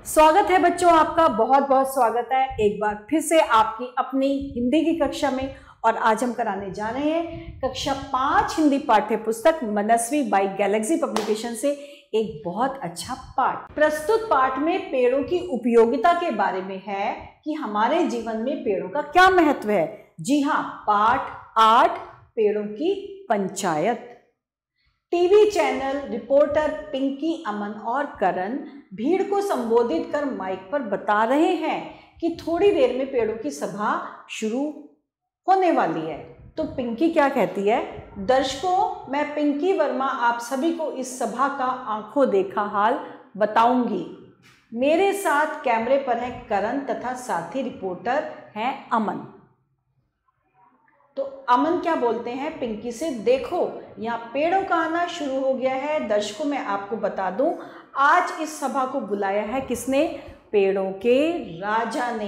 स्वागत है बच्चों, आपका बहुत बहुत स्वागत है एक बार फिर से आपकी अपनी हिंदी की कक्षा में। और आज हम कराने जा रहे हैं कक्षा 5 हिंदी पाठ्य पुस्तक मनस्वी बाय गैलेक्सी पब्लिकेशन से एक बहुत अच्छा पाठ। प्रस्तुत पाठ में पेड़ों की उपयोगिता के बारे में है कि हमारे जीवन में पेड़ों का क्या महत्व है। जी हाँ, पाठ 8 पेड़ों की panchayat. TV channel reporter Pinky, Aman और करण भीड़ को संबोधित कर माइक पर बता रहे हैं कि थोड़ी देर में पेड़ों की सभा शुरू होने वाली है। तो पिंकी क्या कहती है? दर्शकों, मैं पिंकी वर्मा आप सभी को इस सभा का आंखों देखा हाल बताऊंगी। मेरे साथ कैमरे पर है करण तथा साथी रिपोर्टर हैं अमन। तो अमन क्या बोलते हैं पिंकी से, देखो यहाँ पेड़ों का आना शुरू हो गया है। दर्शकों, मैं आपको बता दूं, आज इस सभा को बुलाया है किसने? पेड़ों के राजा ने।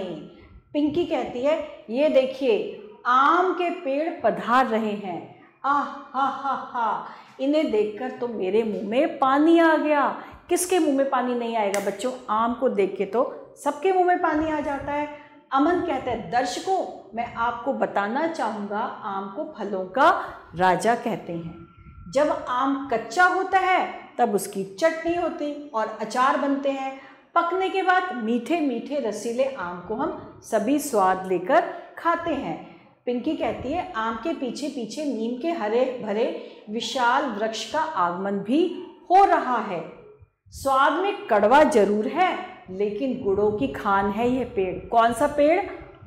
पिंकी कहती है, ये देखिए आम के पेड़ पधार रहे हैं। आह हा हा हा, इन्हें देखकर तो मेरे मुंह में पानी आ गया। किसके मुंह में पानी नहीं आएगा बच्चों? आम को देख के तो सबके मुंह में पानी आ जाता है। अमन कहते हैं, दर्शकों मैं आपको बताना चाहूँगा, आम को फलों का राजा कहते हैं। जब आम कच्चा होता है तब उसकी चटनी होती और अचार बनते हैं। पकने के बाद मीठे मीठे रसीले आम को हम सभी स्वाद लेकर खाते हैं। पिंकी कहती है, आम के पीछे पीछे नीम के हरे भरे विशाल वृक्ष का आगमन भी हो रहा है। स्वाद में कड़वा जरूर है लेकिन गुणों की खान है यह पेड़। कौन सा पेड़?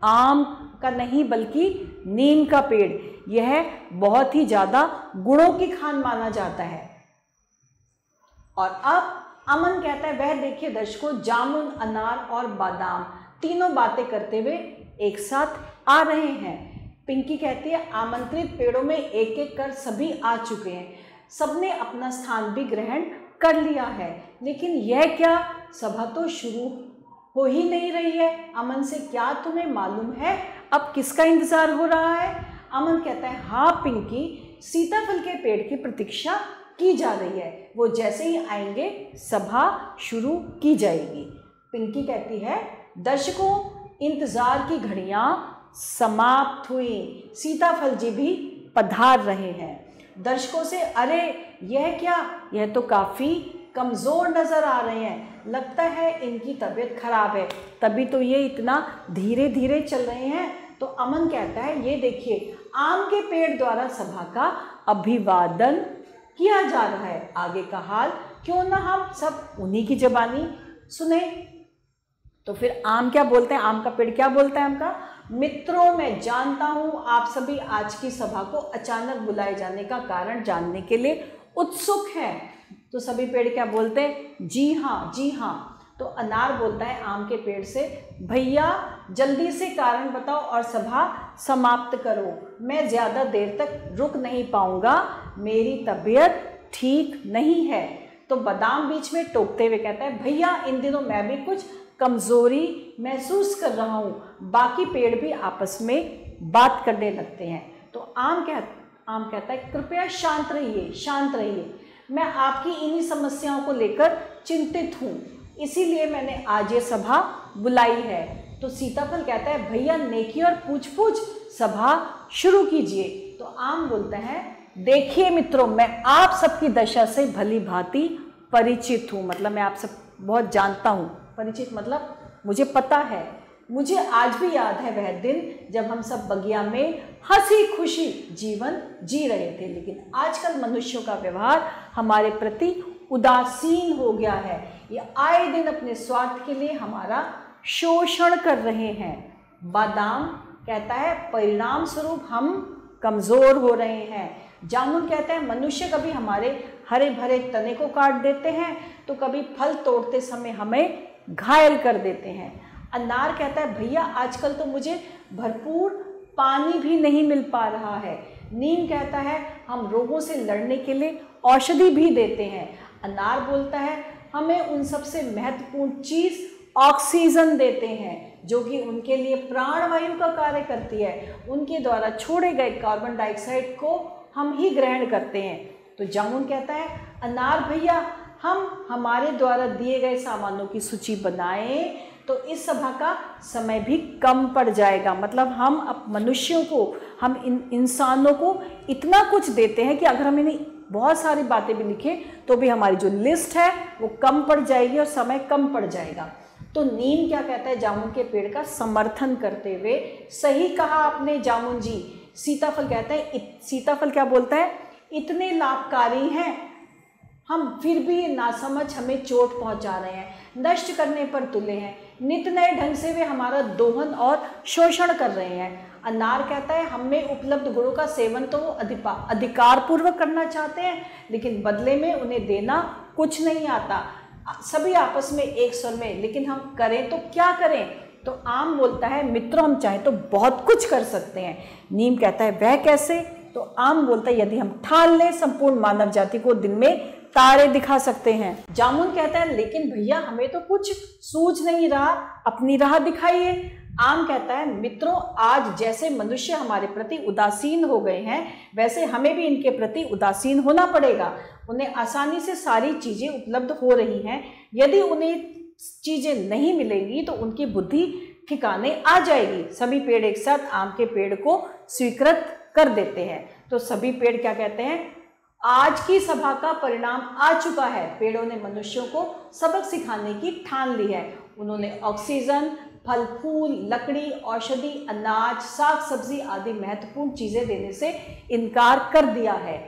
आम का नहीं बल्कि नीम का पेड़। यह बहुत ही ज्यादा गुणों की खान माना जाता है। और अब अमन कहता है, वह देखिए दर्शकों, जामुन, अनार और बादाम तीनों बातें करते हुए एक साथ आ रहे हैं। पिंकी कहती है, आमंत्रित पेड़ों में एक एक कर सभी आ चुके हैं। सबने अपना स्थान भी ग्रहण कर लिया है। लेकिन यह क्या, सभा तो शुरू हो ही नहीं रही है। अमन से, क्या तुम्हें मालूम है अब किसका इंतजार हो रहा है? अमन कहता है, हाँ पिंकी, सीताफल के पेड़ की प्रतीक्षा की जा रही है। वो जैसे ही आएंगे सभा शुरू की जाएगी। पिंकी कहती है, दर्शकों इंतजार की घड़ियां समाप्त हुई, सीताफल जी भी पधार रहे हैं। दर्शकों से, अरे यह क्या, यह तो काफ़ी कमज़ोर नज़र आ रहे हैं, लगता है इनकी तबीयत खराब है, तभी तो ये इतना धीरे धीरे चल रहे हैं। तो अमन कहता है, ये देखिए आम के पेड़ द्वारा सभा का अभिवादन किया जा रहा है। आगे का हाल क्यों ना हम सब उन्हीं की ज़बानी सुने। तो फिर आम क्या बोलते हैं? आम का पेड़ क्या बोलता है? आम का, मित्रों मैं जानता हूँ आप सभी आज की सभा को अचानक बुलाए जाने का कारण जानने के लिए उत्सुक हैं। तो सभी पेड़ क्या बोलते हैं? जी हाँ, जी हाँ। तो अनार बोलता है आम के पेड़ से, भैया जल्दी से कारण बताओ और सभा समाप्त करो, मैं ज़्यादा देर तक रुक नहीं पाऊँगा, मेरी तबीयत ठीक नहीं है। तो बादाम बीच में टोकते हुए कहता है, भैया इन दिनों मैं भी कुछ कमज़ोरी महसूस कर रहा हूँ। बाकी पेड़ भी आपस में बात करने लगते हैं। तो आम कहता है, कृपया शांत रहिए, शांत रहिए, मैं आपकी इन्हीं समस्याओं को लेकर चिंतित हूँ, इसीलिए मैंने आज ये सभा बुलाई है। तो सीताफल कहता है, भैया नेकी और पूछ पूछ सभा शुरू कीजिए। तो आम बोलता है, देखिए मित्रों, मैं आप सबकी दशा से भली भांति परिचित हूँ, मतलब मैं आप सब बहुत जानता हूँ। परिचित मतलब मुझे पता है। मुझे आज भी याद है वह दिन जब हम सब बगिया में हंसी खुशी जीवन जी रहे थे, लेकिन आजकल मनुष्यों का व्यवहार हमारे प्रति उदासीन हो गया है। ये आए दिन अपने स्वार्थ के लिए हमारा शोषण कर रहे हैं। बादाम कहता है, परिणाम स्वरूप हम कमज़ोर हो रहे हैं। जामुन कहता है, मनुष्य कभी हमारे हरे भरे तने को काट देते हैं तो कभी फल तोड़ते समय हमें घायल कर देते हैं। अनार कहता है, भैया आजकल तो मुझे भरपूर पानी भी नहीं मिल पा रहा है। नीम कहता है, हम रोगों से लड़ने के लिए औषधि भी देते हैं। अनार बोलता है, हमें उन सबसे महत्वपूर्ण चीज़ ऑक्सीजन देते हैं जो कि उनके लिए प्राणवायु का कार्य करती है। उनके द्वारा छोड़े गए कार्बन डाइऑक्साइड को हम ही ग्रहण करते हैं। तो जामुन कहता है, अनार भैया हम हमारे द्वारा दिए गए सामानों की सूची बनाएं तो इस सभा का समय भी कम पड़ जाएगा। मतलब हम अब मनुष्यों को, हम इंसानों को इतना कुछ देते हैं कि अगर हम इन्हें बहुत सारी बातें भी लिखें तो भी हमारी जो लिस्ट है वो कम पड़ जाएगी और समय कम पड़ जाएगा। तो नीम क्या कहता है जामुन के पेड़ का समर्थन करते हुए, सही कहा आपने जामुन जी। सीताफल कहता है, सीताफल क्या बोलता है, इतने लाभकारी हैं हम फिर भी नासमझ हमें चोट पहुंचा रहे हैं, नष्ट करने पर तुले हैं, नित नए ढंग से वे हमारा दोहन और शोषण कर रहे हैं। अनार कहता है हमें उपलब्ध गुणों का सेवन तो वो अधिकार पूर्वक करना चाहते हैं, लेकिन बदले में उन्हें देना कुछ नहीं आता। सभी आपस में एक स्वर में, लेकिन हम करें तो क्या करें। तो आम बोलता है मित्रों हम चाहें तो बहुत कुछ कर सकते हैं। नीम कहता है वह कैसे। तो आम बोलता है यदि हम ठान लें संपूर्ण मानव जाति को दिन में तारे दिखा सकते हैं। जामुन कहता है लेकिन भैया हमें तो कुछ सूझ नहीं रहा, अपनी राह दिखाइए। आम कहता है मित्रों आज जैसे मनुष्य हमारे प्रति उदासीन हो गए हैं वैसे हमें भी इनके प्रति उदासीन होना पड़ेगा। उन्हें आसानी से सारी चीजें उपलब्ध हो रही हैं, यदि उन्हें चीजें नहीं मिलेंगी तो उनकी बुद्धि ठिकाने आ जाएगी। सभी पेड़ एक साथ आम के पेड़ को स्वीकृत कर देते हैं। तो सभी पेड़ क्या कहते हैं, आज की सभा का परिणाम आ चुका है। पेड़ों ने मनुष्यों को सबक सिखाने की ठान ली है। उन्होंने ऑक्सीजन, फल फूल, लकड़ी, औषधि, अनाज, साग सब्जी आदि महत्वपूर्ण चीजें देने से इनकार कर दिया है।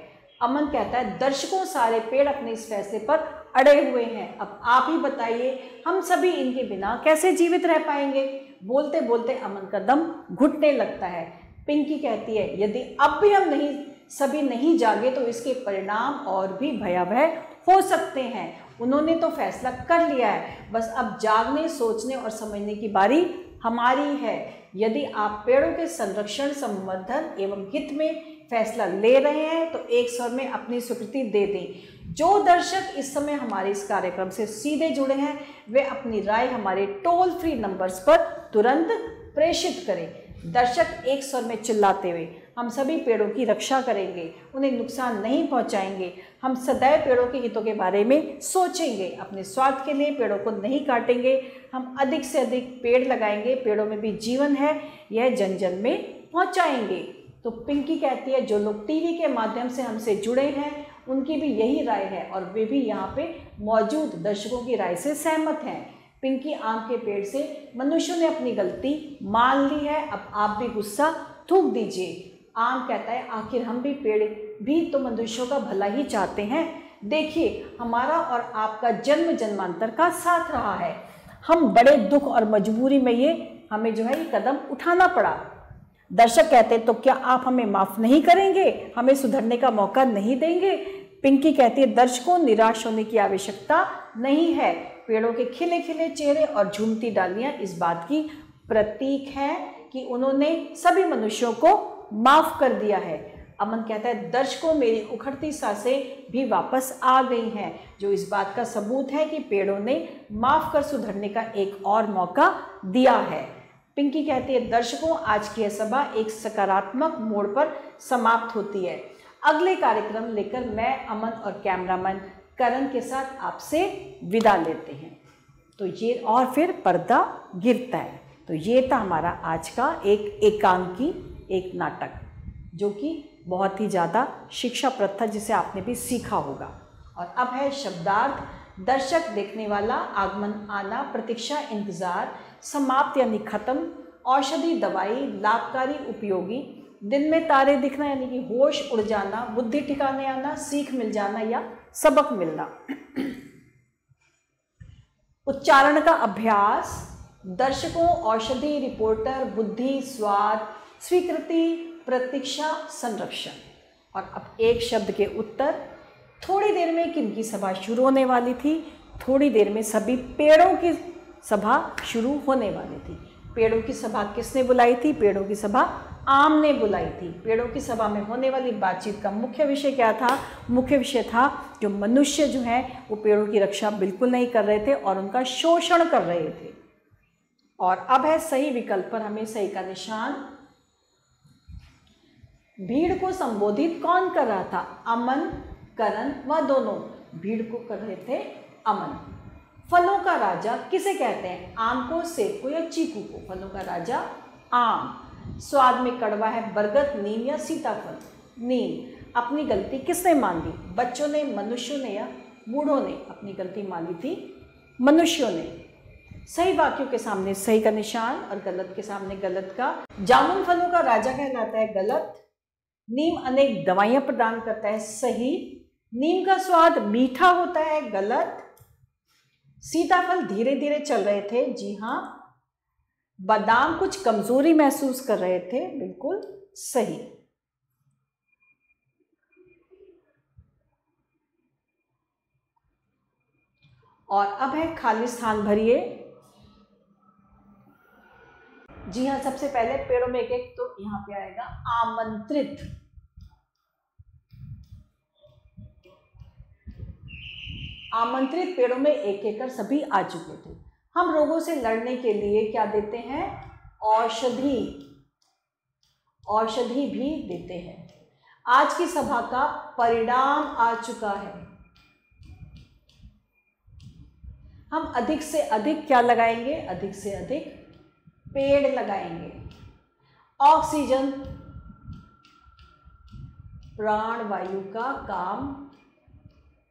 अमन कहता है दर्शकों सारे पेड़ अपने इस फैसले पर अड़े हुए हैं। अब आप ही बताइए हम सभी इनके बिना कैसे जीवित रह पाएंगे। बोलते बोलते अमन का दम घुटने लगता है। पिंकी कहती है यदि अब भी हम सभी नहीं जागे तो इसके परिणाम और भी भयावह हो सकते हैं। उन्होंने तो फैसला कर लिया है, बस अब जागने, सोचने और समझने की बारी हमारी है। यदि आप पेड़ों के संरक्षण, संवर्धन एवं हित में फैसला ले रहे हैं तो एक स्वर में अपनी स्वीकृति दे दें। जो दर्शक इस समय हमारे इस कार्यक्रम से सीधे जुड़े हैं वे अपनी राय हमारे टोल फ्री नंबर्स पर तुरंत प्रेषित करें। दर्शक एक स्वर में चिल्लाते हुए हम सभी पेड़ों की रक्षा करेंगे, उन्हें नुकसान नहीं पहुंचाएंगे। हम सदैव पेड़ों के हितों के बारे में सोचेंगे, अपने स्वार्थ के लिए पेड़ों को नहीं काटेंगे। हम अधिक से अधिक पेड़ लगाएंगे, पेड़ों में भी जीवन है, यह जन जन में पहुंचाएंगे। तो पिंकी कहती है जो लोग टीवी के माध्यम से हमसे जुड़े हैं उनकी भी यही राय है और वे भी यहाँ पे मौजूद दर्शकों की राय से सहमत हैं। पिंकी आम के पेड़ से मनुष्यों ने अपनी गलती मान ली है, अब आप भी गुस्सा थूक दीजिए। आम कहता है आखिर हम भी पेड़ भी तो मनुष्यों का भला ही चाहते हैं। देखिए हमारा और आपका जन्म जन्मांतर का साथ रहा है, हम बड़े दुख और मजबूरी में हमें जो है ये कदम उठाना पड़ा। दर्शक कहते हैं तो क्या आप हमें माफ नहीं करेंगे, हमें सुधरने का मौका नहीं देंगे। पिंकी कहती है दर्शकों निराश होने की आवश्यकता नहीं है, पेड़ों के खिले खिले चेहरे और झूमती डालियां इस बात की प्रतीक है कि उन्होंने सभी मनुष्यों को माफ कर दिया है। अमन कहता है दर्शकों मेरी उखड़ती सांसें भी वापस आ गई हैं, जो इस बात का सबूत है कि पेड़ों ने माफ कर सुधरने का एक और मौका दिया है। पिंकी कहती है दर्शकों आज की यह सभा एक सकारात्मक मोड़ पर समाप्त होती है। अगले कार्यक्रम लेकर मैं अमन और कैमरामैन करण के साथ आपसे विदा लेते हैं। तो ये और फिर पर्दा गिरता है। तो ये था हमारा आज का एक एकांकी एक नाटक जो कि बहुत ही ज़्यादा शिक्षाप्रद था, जिसे आपने भी सीखा होगा। और अब है शब्दार्थ, दर्शक देखने वाला, आगमन आना, प्रतीक्षा इंतज़ार, समाप्त यानी खत्म, औषधि दवाई, लाभकारी उपयोगी, दिन में तारे दिखना यानी कि होश उड़ जाना, बुद्धि ठिकाने आना, सीख मिल जाना या सबक मिलना। उच्चारण का अभ्यास, दर्शकों, औषधि, रिपोर्टर, बुद्धि, स्वाद, स्वीकृति, प्रतीक्षा, संरक्षण। और अब एक शब्द के उत्तर। थोड़ी देर में किनकी सभा शुरू होने वाली थी, थोड़ी देर में सभी पेड़ों की सभा शुरू होने वाली थी। पेड़ों की सभा किसने बुलाई थी? पेड़ों की सभा आम ने बुलाई थी। पेड़ों की सभा में होने वाली बातचीत का मुख्य विषय क्या था? मुख्य विषय था जो मनुष्य जो हैं वो पेड़ों की रक्षा बिल्कुल नहीं कर रहे थे और उनका शोषण कर रहे थे। और अब है सही विकल्प पर हमें सही का निशान। भीड़ को संबोधित कौन कर रहा था? अमन, करण व दोनों। भीड़ को कर रहे थे अमन। फलों का राजा किसे कहते हैं? आम को, सेब को या चीकू को? फलों का राजा आम। स्वाद में कड़वा है बरगद, नीम या सीताफल? नीम। अपनी गलती किसने मान ली? बच्चों ने, मनुष्यों ने या बूढ़ों ने? अपनी गलती मान ली थी मनुष्यों ने। सही वाक्यों के सामने सही का निशान और गलत के सामने गलत का। जामुन फलों का राजा कहलाता है, गलत। नीम अनेक दवाइयां प्रदान करता है, सही। नीम का स्वाद मीठा होता है, गलत। सीताफल धीरे धीरे चल रहे थे, जी हाँ। बादाम कुछ कमजोरी महसूस कर रहे थे, बिल्कुल सही। और अब है खाली स्थान भरिए। जी हाँ, सबसे पहले पेड़ों में एक एक, तो यहां पे आएगा आमंत्रित। आमंत्रित पेड़ों में एक एक कर सभी आ चुके थे। हम रोगों से लड़ने के लिए क्या देते हैं? औषधि। औषधि भी देते हैं। आज की सभा का परिणाम आ चुका है। हम अधिक से अधिक क्या लगाएंगे? अधिक से अधिक पेड़ लगाएंगे। ऑक्सीजन प्राण वायु का काम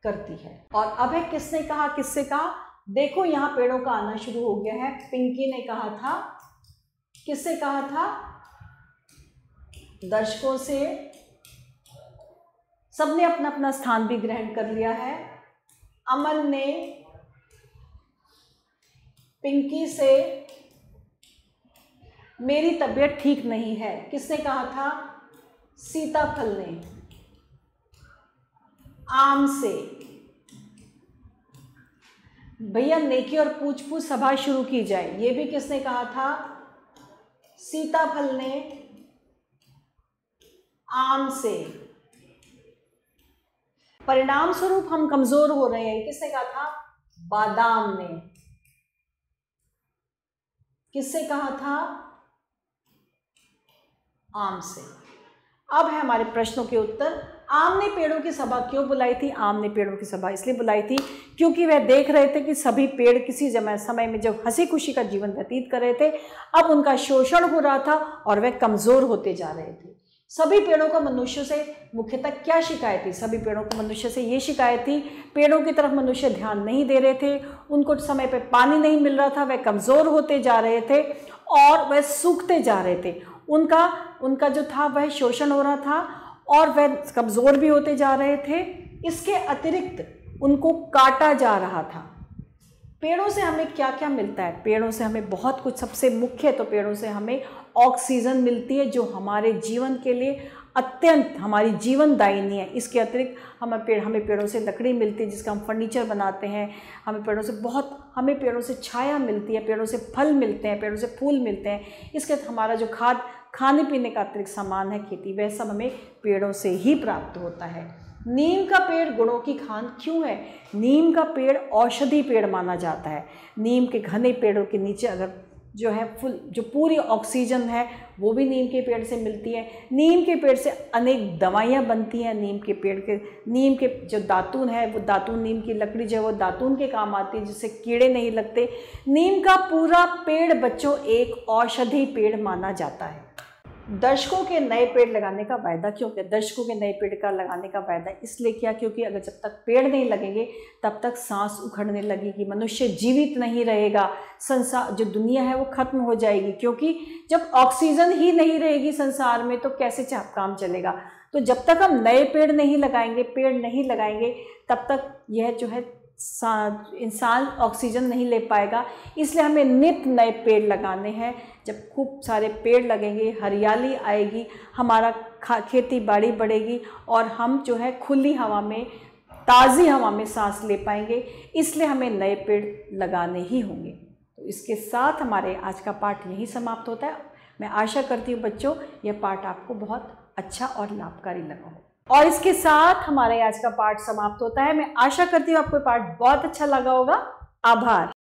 करती है। और अब है किसने कहा, किससे कहा? देखो यहां पेड़ों का आना शुरू हो गया है। पिंकी ने कहा था। किससे कहा था? दर्शकों से। सबने अपना अपना स्थान भी ग्रहण कर लिया है। अमन ने पिंकी से मेरी तबीयत ठीक नहीं है। किसने कहा था? सीताफल ने। आम से। भैया नेकी और पूछ पूछ सभा शुरू की जाए, ये भी किसने कहा था? सीताफल ने। आम से। परिणाम स्वरूप हम कमजोर हो रहे हैं, किसने कहा था? बादाम ने। किससे कहा था? आम से। अब है हमारे प्रश्नों के उत्तर। आम ने पेड़ों की सभा क्यों बुलाई थी? आम ने पेड़ों की सभा इसलिए बुलाई थी क्योंकि वह देख रहे थे कि सभी पेड़ किसी समय में जब हंसी खुशी का जीवन व्यतीत कर रहे थे, अब उनका शोषण हो रहा था और वह कमजोर होते जा रहे थे। सभी पेड़ों को मनुष्य से मुख्यतः क्या शिकायत थी? सभी पेड़ों को मनुष्य से ये शिकायत थी, पेड़ों की तरफ मनुष्य ध्यान नहीं दे रहे थे, उनको समय पर पानी नहीं मिल रहा था, वह कमज़ोर होते जा रहे थे और वह सूखते जा रहे थे। उनका जो था वह शोषण हो रहा था और वह कमज़ोर भी होते जा रहे थे। इसके अतिरिक्त उनको काटा जा रहा था। पेड़ों से हमें क्या क्या मिलता है? पेड़ों से हमें बहुत कुछ, सबसे मुख्य तो पेड़ों से हमें ऑक्सीजन मिलती है जो हमारे जीवन के लिए अत्यंत हमारी जीवनदायिनी है। इसके अतिरिक्त हमें पेड़ों से लकड़ी मिलती है जिसका हम फर्नीचर बनाते हैं। हमें पेड़ों से छाया मिलती है, पेड़ों से फल मिलते हैं, पेड़ों से फूल मिलते हैं। इसके हमारा जो खाने पीने का अतिरिक्त सामान है, खेती, वह सब हमें पेड़ों से ही प्राप्त होता है। नीम का पेड़ गुणों की खान क्यों है? नीम का पेड़ औषधि पेड़ माना जाता है। नीम के घने पेड़ों के नीचे अगर जो पूरी ऑक्सीजन है वो भी नीम के पेड़ से मिलती है। नीम के पेड़ से अनेक दवाइयाँ बनती हैं। नीम के जो दातून है, वो दातून, नीम की लकड़ी जो है वो दातून के काम आती है जिससे कीड़े नहीं लगते। नीम का पूरा पेड़ बच्चों एक औषधि पेड़ माना जाता है। दर्शकों के नए पेड़ लगाने का वायदा क्यों किया? दर्शकों के नए पेड़ का लगाने का वायदा इसलिए किया क्योंकि अगर जब तक पेड़ नहीं लगेंगे तब तक सांस उखड़ने लगेगी, मनुष्य जीवित नहीं रहेगा, संसार जो दुनिया है वो खत्म हो जाएगी। क्योंकि जब ऑक्सीजन ही नहीं रहेगी संसार में तो कैसे काम चलेगा? तो जब तक हम नए पेड़ नहीं लगाएंगे तब तक यह जो है इंसान ऑक्सीजन नहीं ले पाएगा। इसलिए हमें नित्य नए पेड़ लगाने हैं। जब खूब सारे पेड़ लगेंगे, हरियाली आएगी, हमारा खेती बाड़ी बढ़ेगी और हम जो है खुली हवा में, ताज़ी हवा में सांस ले पाएंगे। इसलिए हमें नए पेड़ लगाने ही होंगे। तो इसके साथ हमारे आज का पाठ यही समाप्त होता है। मैं आशा करती हूँ बच्चों यह पाठ आपको बहुत अच्छा और लाभकारी लगा हो। और इसके साथ हमारे आज का पाठ समाप्त होता है। मैं आशा करती हूँ आपको पाठ बहुत अच्छा लगा होगा। आभार।